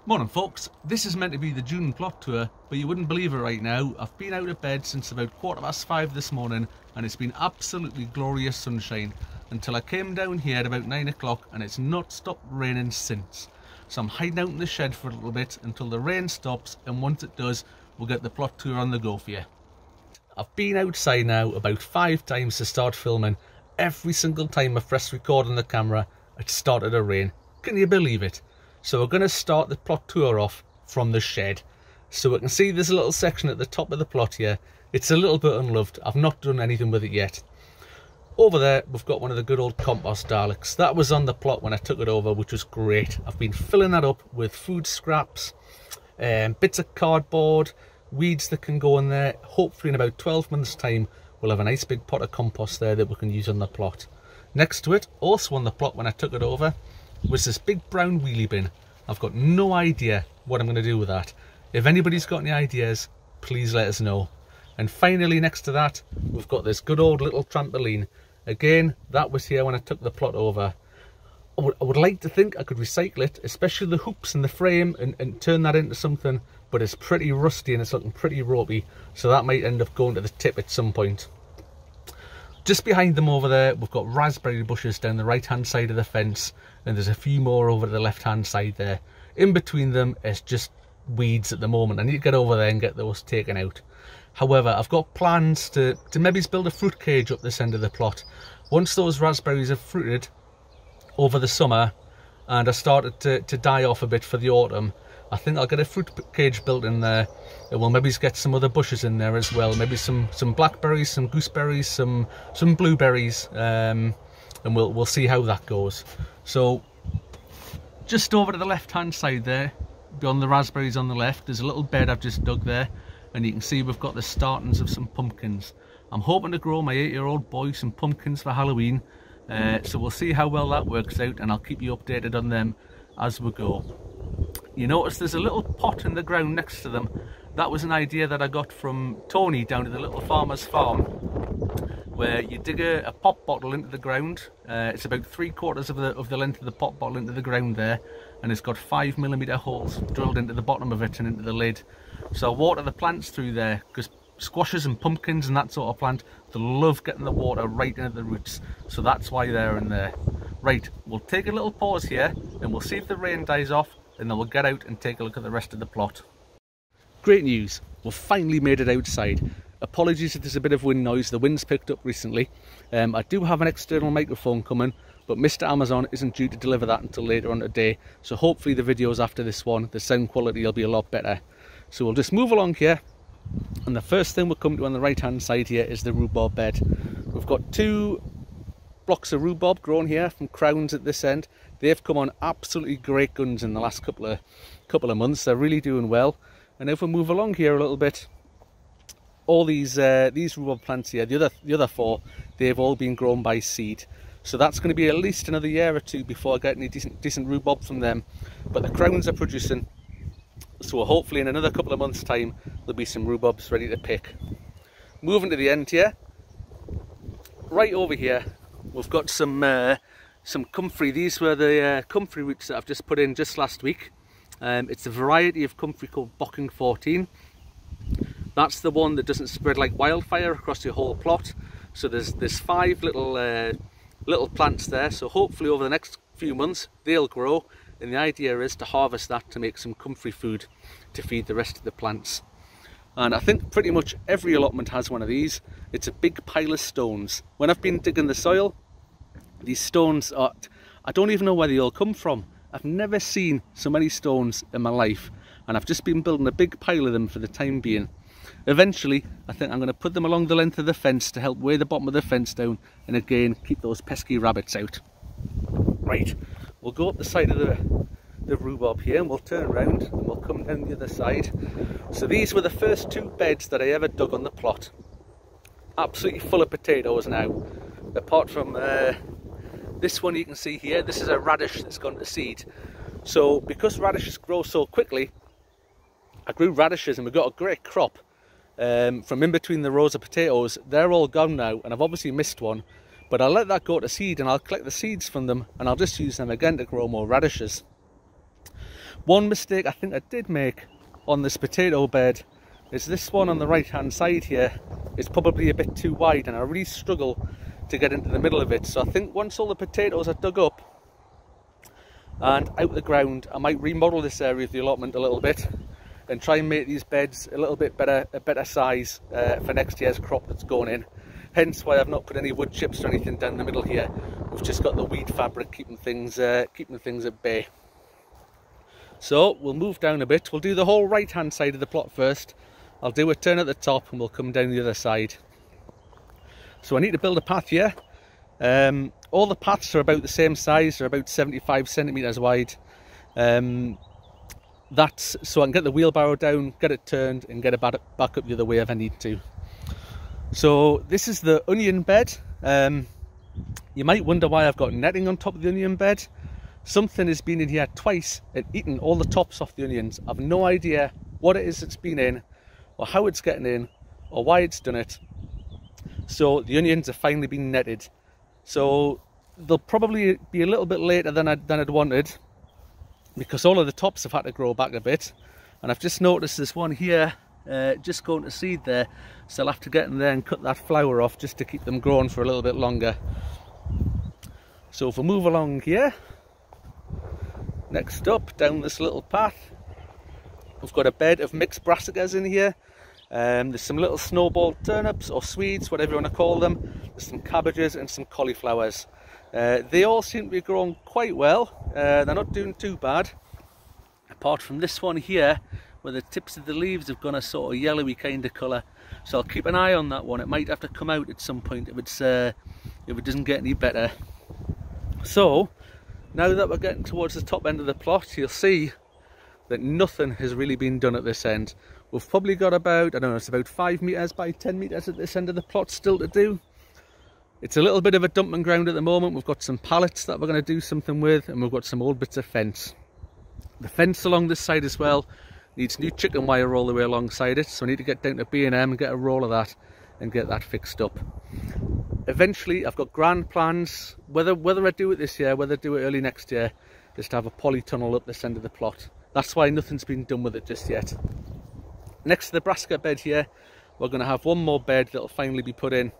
Morning folks, this is meant to be the June plot tour, but you wouldn't believe it right now. I've been out of bed since about 5:15 this morning and it's been absolutely glorious sunshine until I came down here at about 9 o'clock and it's not stopped raining since. So I'm hiding out in the shed for a little bit until the rain stops, and once it does we'll get the plot tour on the go for you. I've been outside now about 5 times to start filming. Every single time I pressed record on the camera it started to rain. Can you believe it? So we're going to start the plot tour off from the shed. So we can see there's a little section at the top of the plot here. It's a little bit unloved. I've not done anything with it yet. Over there we've got one of the good old compost Daleks. That was on the plot when I took it over, which was great. I've been filling that up with food scraps, bits of cardboard, weeds that can go in there. Hopefully in about 12 months time we'll have a nice big pot of compost there that we can use on the plot. Next to it, also on the plot when I took it over, was this big brown wheelie bin. I've got no idea what I'm going to do with that. If anybody's got any ideas, please let us know. And finally next to that, we've got this good old little trampoline. Again, that was here when I took the plot over. I would like to think I could recycle it, especially the hoops and the frame, and turn that into something, but it's pretty rusty and it's looking pretty ropey, so that might end up going to the tip at some point. Just behind them over there, we've got raspberry bushes down the right hand side of the fence, and there's a few more over the left hand side there. In between them, it's just weeds at the moment. I need to get over there and get those taken out. However, I've got plans to maybe build a fruit cage up this end of the plot. Once those raspberries have fruited over the summer and I started to die off a bit for the autumn, I think I'll get a fruit cage built in there, and we'll maybe get some other bushes in there as well. Maybe some blackberries, some gooseberries, some blueberries, and we'll see how that goes. So just over to the left hand side there, beyond the raspberries on the left, there's a little bed I've just dug there, and you can see we've got the startings of some pumpkins. I'm hoping to grow my 8-year-old boy some pumpkins for Halloween, so we'll see how well that works out, and I'll keep you updated on them as we go. You notice there's a little pot in the ground next to them. That was an idea that I got from Tony down at the Little Farmer's Farm, where you dig a pop bottle into the ground. It's about 3/4 of the length of the pop bottle into the ground there, and it's got 5mm holes drilled into the bottom of it and into the lid. So I water the plants through there, because squashes and pumpkins and that sort of plant, they love getting the water right into the roots, so that's why they're in there. Right, we'll take a little pause here and we'll see if the rain dies off, and then we'll get out and take a look at the rest of the plot. Great news, we've finally made it outside. Apologies if there's a bit of wind noise, the wind's picked up recently. I do have an external microphone coming, but Mr. Amazon isn't due to deliver that until later on today, so hopefully the videos after this one, the sound quality will be a lot better. So we'll just move along here, and the first thing we'll come to on the right hand side here is the rhubarb bed. We've got 2 blocks of rhubarb grown here from crowns at this end. They've come on absolutely great guns in the last couple of months. They're really doing well. And if we move along here a little bit, all these rhubarb plants here, the other 4, they've all been grown by seed. So that's going to be at least another year or 2 before I get any decent rhubarb from them. But the crowns are producing, so hopefully in another couple of months' time there'll be some rhubarbs ready to pick. Moving to the end here, right over here, we've got some comfrey. These were the comfrey roots that I've just put in just last week. It's a variety of comfrey called Bocking 14. That's the one that doesn't spread like wildfire across your whole plot. So there's 5 little plants there. So hopefully over the next few months they'll grow, and the idea is to harvest that to make some comfrey food to feed the rest of the plants. And I think pretty much every allotment has one of these. It's a big pile of stones. When I've been digging the soil, these stones are, I don't even know where they all come from. I've never seen so many stones in my life, and I've just been building a big pile of them for the time being. Eventually, I think I'm going to put them along the length of the fence to help weigh the bottom of the fence down, and again, keep those pesky rabbits out. Right, we'll go up the side of the rhubarb here, and we'll turn around and we'll come down the other side. So these were the first 2 beds that I ever dug on the plot. Absolutely full of potatoes now. Apart from this one you can see here, this is a radish that's gone to seed. So because radishes grow so quickly, I grew radishes and we got a great crop from in between the rows of potatoes. They're all gone now, and I've obviously missed one, but I'll let that go to seed and I'll collect the seeds from them and I'll just use them again to grow more radishes. One mistake I think I did make on this potato bed is this one on the right hand side here is probably a bit too wide, and I really struggle to get into the middle of it. So I think once all the potatoes are dug up and out the ground, I might remodel this area of the allotment a little bit and try and make these beds a little bit better, a better size for next year's crop that's going in. Hence why I've not put any wood chips or anything down the middle here. We've just got the weed fabric keeping things at bay. So we'll move down a bit. We'll do the whole right hand side of the plot first. I'll do a turn at the top and we'll come down the other side. So I need to build a path here. All the paths are about the same size, they're about 75 centimetres wide. That's so I can get the wheelbarrow down, get it turned and get it back up the other way if I need to. So this is the onion bed. You might wonder why I've got netting on top of the onion bed. Something has been in here twice and eaten all the tops off the onions. I've no idea what it is it's been in, or how it's getting in, or why it's done it. So the onions have finally been netted. So they'll probably be a little bit later than I'd wanted, because all of the tops have had to grow back a bit. And I've just noticed this one here just going to seed there, so I'll have to get in there and cut that flower off just to keep them growing for a little bit longer. So if we move along here, next up down this little path, we've got a bed of mixed brassicas in here. There's some little snowball turnips or Swedes, whatever you want to call them. There's some cabbages and some cauliflowers. They all seem to be growing quite well. They're not doing too bad, apart from this one here where the tips of the leaves have gone a sort of yellowy kind of colour. So I'll keep an eye on that one. It might have to come out at some point if it doesn't get any better. So now that we're getting towards the top end of the plot, you'll see that nothing has really been done at this end. We've probably got about, I don't know, it's about 5 metres by 10 metres at this end of the plot still to do. It's a little bit of a dumping ground at the moment. We've got some pallets that we're going to do something with, and we've got some old bits of fence. The fence along this side as well needs new chicken wire all the way alongside it, so I need to get down to B&M and get a roll of that and get that fixed up. Eventually, I've got grand plans, whether I do it this year, whether I do it early next year, is to have a polytunnel up this end of the plot. That's why nothing's been done with it just yet. Next to the brassica bed here, we're going to have one more bed that'll finally be put in,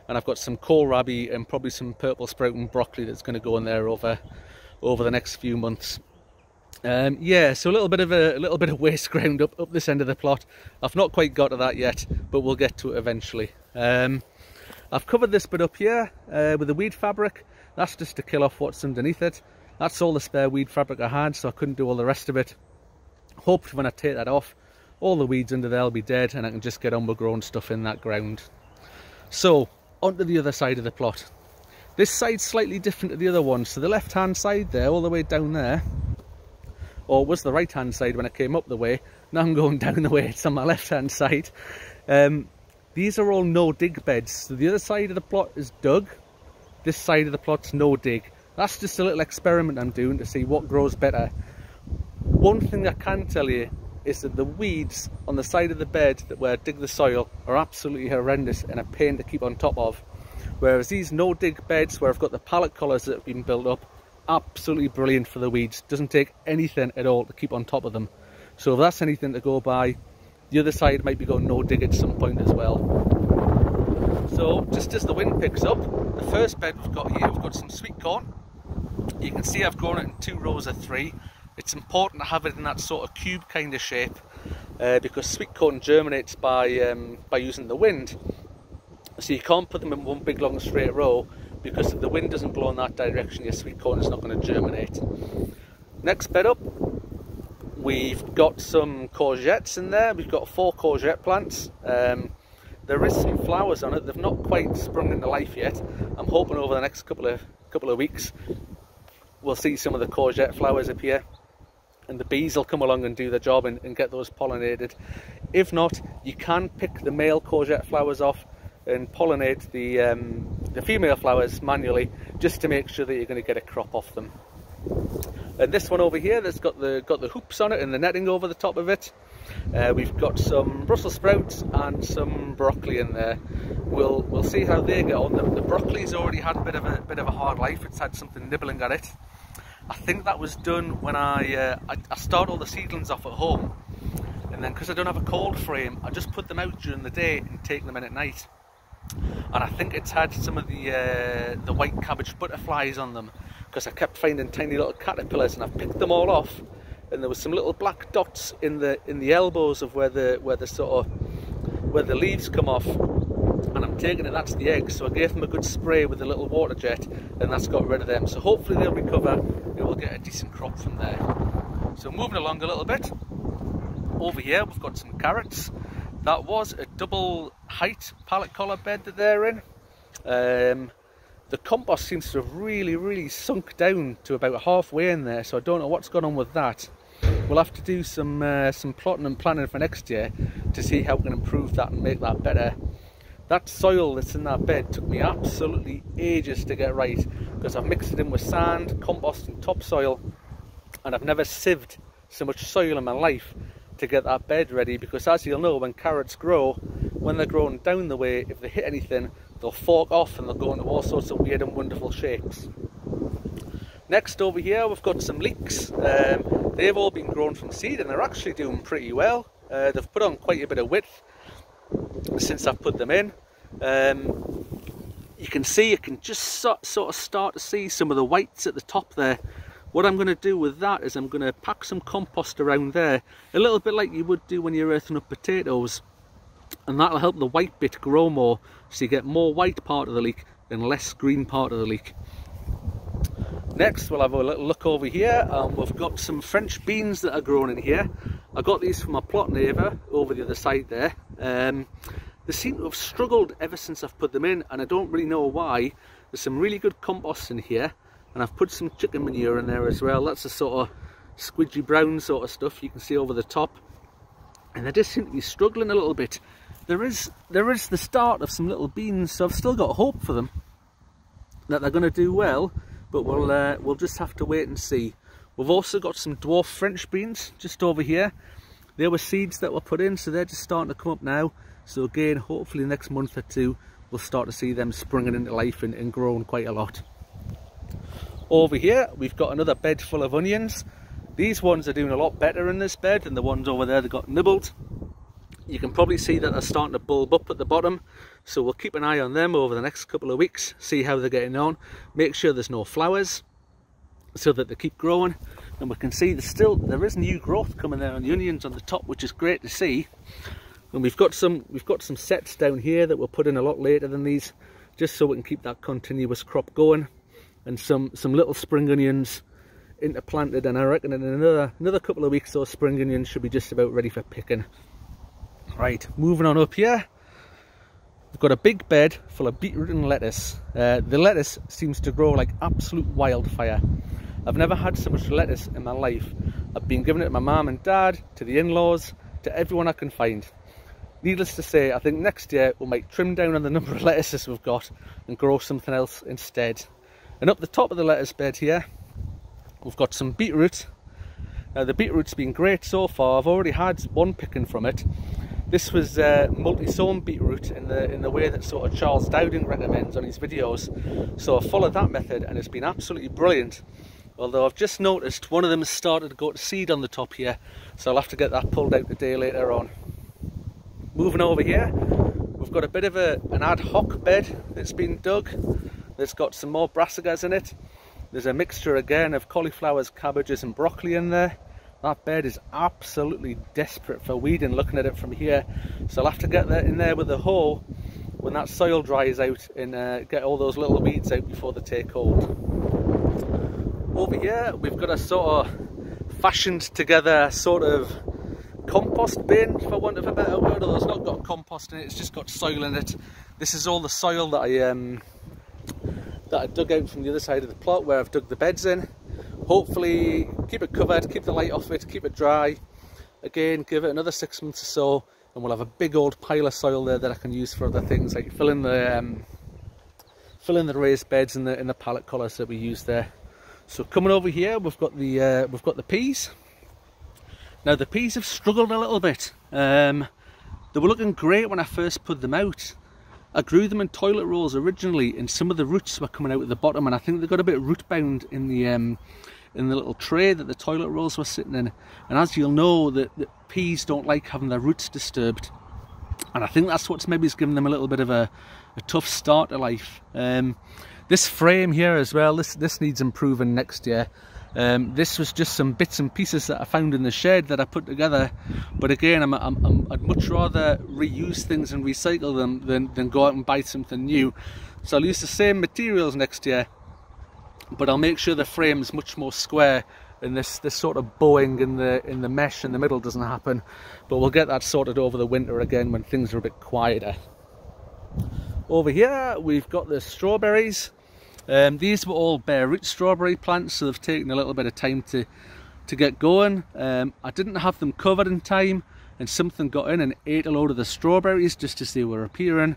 and I've got some kohlrabi and probably some purple sprouting broccoli that's going to go in there over the next few months. Yeah, so a little bit of waste ground up this end of the plot. I've not quite got to that yet, but we'll get to it eventually. I've covered this bit up here with the weed fabric. That's just to kill off what's underneath it. That's all the spare weed fabric I had, so I couldn't do all the rest of it. Hopefully when I take that off, all the weeds under there will be dead and I can just get on with growing stuff in that ground. So, onto the other side of the plot. This side's slightly different to the other one. So the left hand side there, all the way down there, or was the right hand side when I came up the way, now I'm going down the way, it's on my left hand side. These are all no dig beds. So the other side of the plot is dug, this side of the plot's no dig. That's just a little experiment I'm doing to see what grows better. One thing I can tell you is that the weeds on the side of the bed that where I dig the soil are absolutely horrendous and a pain to keep on top of. Whereas these no dig beds where I've got the pallet collars that have been built up, absolutely brilliant for the weeds. Doesn't take anything at all to keep on top of them. So if that's anything to go by, the other side might be going no dig at some point as well. So just as the wind picks up, the first bed we've got here, we've got some sweet corn. You can see I've grown it in 2 rows of 3. It's important to have it in that sort of cube kind of shape because sweet corn germinates by using the wind. So you can't put them in one big long straight row, because if the wind doesn't blow in that direction, your sweet corn is not going to germinate. Next bed up, we've got some courgettes in there. We've got 4 courgette plants. There is some flowers on it. They've not quite sprung into life yet. I'm hoping over the next couple of weeks we'll see some of the courgette flowers appear, and the bees will come along and do their job and get those pollinated. If not, you can pick the male courgette flowers off and pollinate the female flowers manually, just to make sure that you're going to get a crop off them. And this one over here that's got the hoops on it and the netting over the top of it, we've got some Brussels sprouts and some broccoli in there. We'll see how they get on. The broccoli's already had a bit of a hard life. It's had something nibbling at it. I think that was done when I start all the seedlings off at home, and then because I don't have a cold frame, I just put them out during the day and take them in at night. And I think it's had some of the white cabbage butterflies on them, because I kept finding tiny little caterpillars, and I've picked them all off, and there was some little black dots in the elbows of where the leaves come off, and I'm taking it that's the eggs. So I gave them a good spray with a little water jet, and that's got rid of them. So hopefully they'll recover and we'll get a decent crop from there. So moving along a little bit, over here we've got some carrots. That was a double height pallet collar bed that they're in. The compost seems to have really sunk down to about halfway in there, so I don't know what's gone on with that. We'll have to do some plotting and planning for next year to see how we can improve that and make that better. That soil that's in that bed took me absolutely ages to get right, because I've mixed it in with sand, compost and topsoil, and I've never sieved so much soil in my life to get that bed ready, because as you'll know, when carrots grow, when they're growing down the way, if they hit anything, they'll fork off and they'll go into all sorts of weird and wonderful shapes. Next over here we've got some leeks. They've all been grown from seed and they're actually doing pretty well. They've put on quite a bit of width since I've put them in. You can just sort of start to see some of the whites at the top there. What I'm going to do with that is I'm going to pack some compost around there, a little bit like you would do when you're earthing up potatoes, and that'll help the white bit grow more, so you get more white part of the leek and less green part of the leek. Next we'll have a little look over here. We've got some French beans that are grown in here. I got these from my plot neighbour over the other side there. They seem to have struggled ever since I've put them in, and I don't really know why. There's some really good compost in here, and I've put some chicken manure in there as well. That's the sort of squidgy brown sort of stuff you can see over the top, and they just seem to be struggling a little bit. There is the start of some little beans, so I've still got hope for them that they're going to do well, but we'll just have to wait and see. We've also got some dwarf French beans just over here. There were seeds that were put in, so they're just starting to come up now. So again, hopefully next month or two we'll start to see them springing into life and growing quite a lot. Over here we've got another bed full of onions. These ones are doing a lot better in this bed than the ones over there that got nibbled. You can probably see that they're starting to bulb up at the bottom, so we'll keep an eye on them over the next couple of weeks, see how they're getting on, make sure there's no flowers so that they keep growing. And we can see there is new growth coming there on the onions on the top, which is great to see. And we've got some sets down here that we'll put in a lot later than these, just so we can keep that continuous crop going. And some little spring onions interplanted, and I reckon in another couple of weeks those spring onions should be just about ready for picking. Right, moving on up here, we've got a big bed full of beetroot and lettuce. The lettuce seems to grow like absolute wildfire. I've never had so much lettuce in my life. I've been giving it to my mum and dad, to the in-laws, to everyone I can find. Needless to say, I think next year we might trim down on the number of lettuces we've got and grow something else instead. And up the top of the lettuce bed here, we've got some beetroot. Now the beetroot's been great so far. I've already had one picking from it. This was multi-sown beetroot in the way that sort of Charles Dowding recommends on his videos. So I followed that method and it's been absolutely brilliant. Although I've just noticed one of them has started to go to seed on the top here, so I'll have to get that pulled out the day later on. Moving over here, we've got a bit of an ad hoc bed that's been dug. That's got some more brassicas in it. There's a mixture again of cauliflowers, cabbages and broccoli in there. That bed is absolutely desperate for weeding looking at it from here. So I'll have to get that in there with a hoe when that soil dries out and get all those little weeds out before they take hold. Over here we've got a sort of fashioned together sort of compost bin, for want of a better word, although it's not got compost in it, it's just got soil in it. This is all the soil that I dug out from the other side of the plot where I've dug the beds in. Hopefully keep it covered, keep the light off it, keep it dry. Again, give it another 6 months or so and we'll have a big old pile of soil there that I can use for other things, like fill in the raised beds in the pallet collars that we use there. So coming over here, we've got the peas. Now the peas have struggled a little bit. They were looking great when I first put them out. I grew them in toilet rolls originally, and some of the roots were coming out at the bottom, and I think they got a bit root bound in in the little tray that the toilet rolls were sitting in. And as you'll know, that peas don't like having their roots disturbed. And I think that's what's maybe given them a little bit of a tough start to life. This frame here as well, this needs improving next year. This was just some bits and pieces that I found in the shed that I put together, but again, I'd much rather reuse things and recycle them than go out and buy something new. So I'll use the same materials next year, but I'll make sure the frame's much more square and this sort of bowing in the mesh in the middle doesn't happen. But we'll get that sorted over the winter again when things are a bit quieter. Over here we've got the strawberries. These were all bare root strawberry plants, so they've taken a little bit of time to get going. I didn't have them covered in time, and something got in and ate a load of the strawberries just as they were appearing.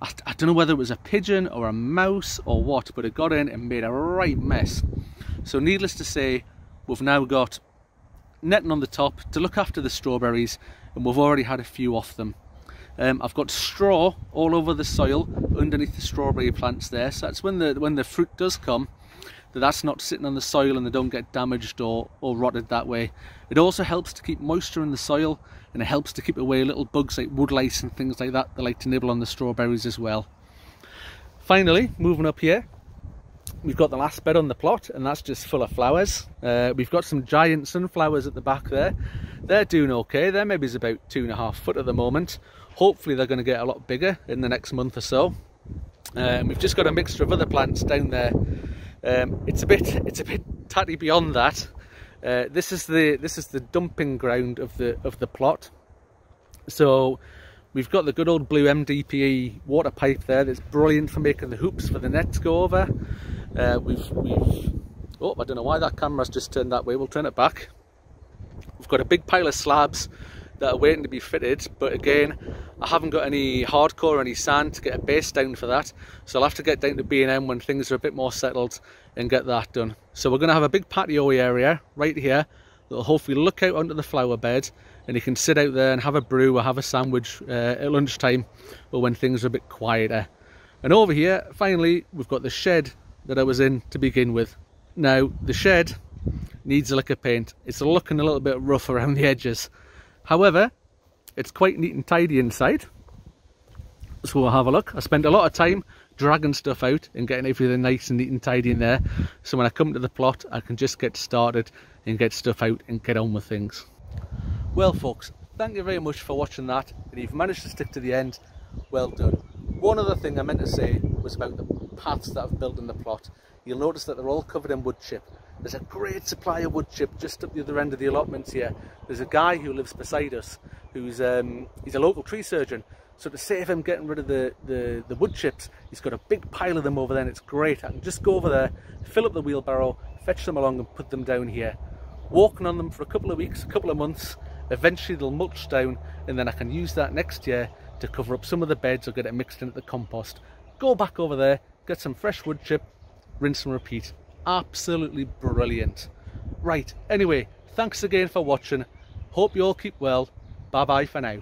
I don't know whether it was a pigeon or a mouse or what, but it got in and made a right mess. So needless to say, we've now got netting on the top to look after the strawberries, and we've already had a few off them. I've got straw all over the soil underneath the strawberry plants there, so that's when the fruit does come, that's not sitting on the soil and they don't get damaged or rotted that way. It also helps to keep moisture in the soil, and it helps to keep away little bugs like woodlice and things like that like to nibble on the strawberries as well. Finally, moving up here, we've got the last bed on the plot, and that's just full of flowers. We've got some giant sunflowers at the back there. They're doing okay. They're maybe about 2.5 foot at the moment. Hopefully they're going to get a lot bigger in the next month or so. We've just got a mixture of other plants down there. It's a bit tatty beyond that. This is the dumping ground of the plot. So we've got the good old blue MDPE water pipe there that's brilliant for making the hoops for the net to go over. Oh, I don't know why that camera's just turned that way. We'll turn it back. We've got a big pile of slabs that are waiting to be fitted, but again, I haven't got any hardcore or any sand to get a base down for that, so I'll have to get down to B&M when things are a bit more settled and get that done. So we're going to have a big patio area right here that'll hopefully look out onto the flower bed, and you can sit out there and have a brew or have a sandwich at lunchtime, or when things are a bit quieter. And over here, finally, we've got the shed that I was in to begin with. Now, the shed needs a lick of paint. It's looking a little bit rough around the edges. However, it's quite neat and tidy inside. So we'll have a look. I spent a lot of time dragging stuff out and getting everything nice and neat and tidy in there. So when I come to the plot, I can just get started and get stuff out and get on with things. Well folks, thank you very much for watching that. And if you've managed to stick to the end, well done. One other thing I meant to say was about the paths that I've built in the plot. You'll notice that they're all covered in wood chip. There's a great supply of wood chip just up the other end of the allotments here. There's a guy who lives beside us who's he's a local tree surgeon. So to save him getting rid of the wood chips, he's got a big pile of them over there, and it's great. I can just go over there, fill up the wheelbarrow, fetch them along and put them down here. Walking on them for a couple of weeks, a couple of months, eventually they'll mulch down, and then I can use that next year to cover up some of the beds or get it mixed into the compost. Go back over there, get some fresh wood chip, rinse and repeat. Absolutely brilliant. Right, anyway, thanks again for watching. Hope you all keep well. Bye bye for now.